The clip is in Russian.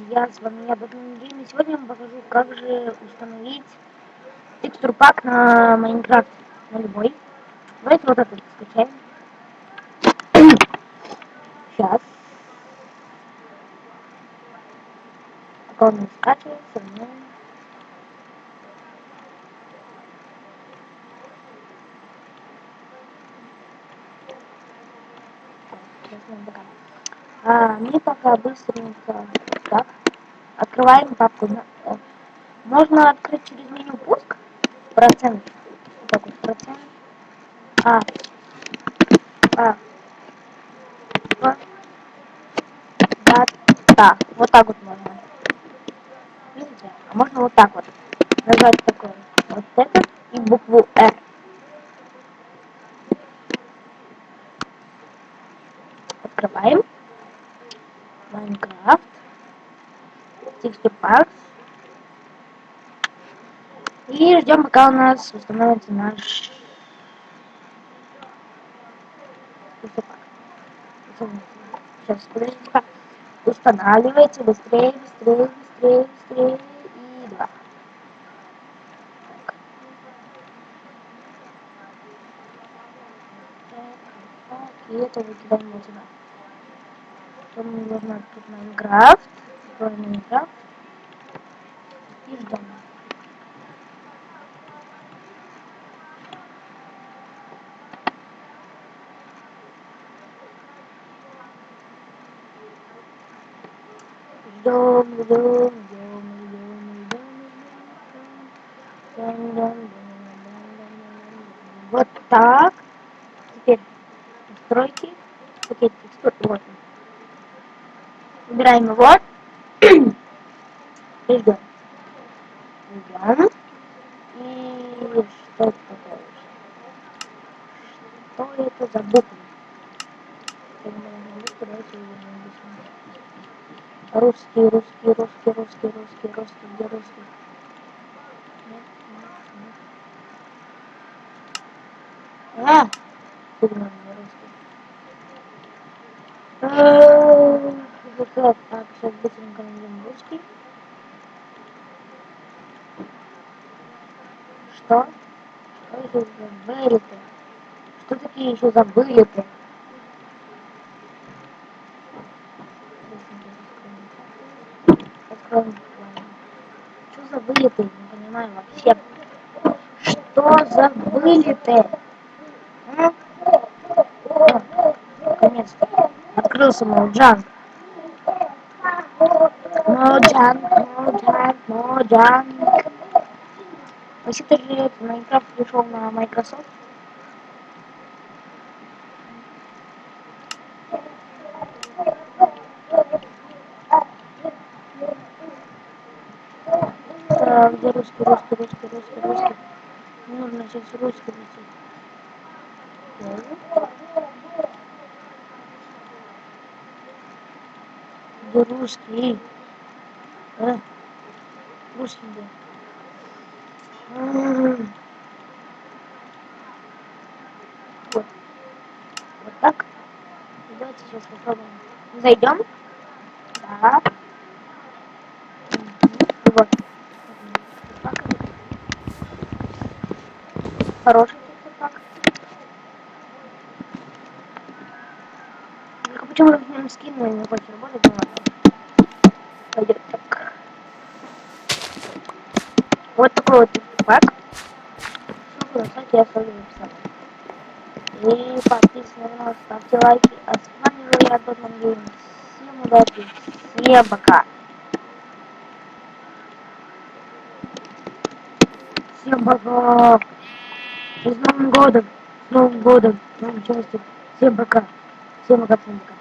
Я с вами Яблокный Гейм, и сегодня я вам покажу, как же установить текстур пак на Майнкрафт, на любой. Давайте вот этот скачаем. Сейчас. Пока он не скачивается, но... Мы пока быстренько так открываем папку. Можно открыть через меню пуск, процент, вот так вот, процент, а, а, дата, вот так вот можно. Видите? А можно вот так вот нажать такое, вот этот и букву R. Открываем. Майнкрафт. Texture Packs. И ждем, пока у нас установится наш Texture Pack. Сейчас, подождите-ка. Устанавливайте быстрее, быстрее, быстрее, быстрее. И два. Так. И это выкидаем вот сюда. Потом мне нужно открыть Майнкрафт. Откроем Майнкрафт. И ждем. Вот так. Теперь настройки. Пакет текстур. Вот. Выбираем его. И ждем. Ждем. И что это такое? Что это за буквы? Русский, русский, русский, русский, русский, русский, где русский? Нет, нет, нет. Сигнал не русский. Так, сейчас быстренько найдем русский. Что? Что еще забыли-то? Что такие еще забыли-то? Откроем. Что забыли-то? Не понимаю вообще. Что забыли-то? Наконец-то. Открылся Моджанг. Моджанг, Моджанг, Моджанг. Вообще-то же Майнкрафт пришел на Microsoft. Так, где русский, русский, русский, русский, русский. Мне нужно сейчас русский найти. Где русский? Русский где? Вот. Вот так. Давайте сейчас попробуем. Зайдем. Да. Вот. Хороший пак. Только почему-то в нем скин не хочет работать, ну ладно. Пойдет так. Вот такой вот пак. Ссылку на сайте я сразу написала. И подписывайтесь на канал, ставьте лайки. А с вами был я, Яблокный Гейм. Всем удачи. Всем пока. Всем пока. И с Новым годом. С Новым годом. С новым счастьем. Всем пока. Всем пока. Всем пока.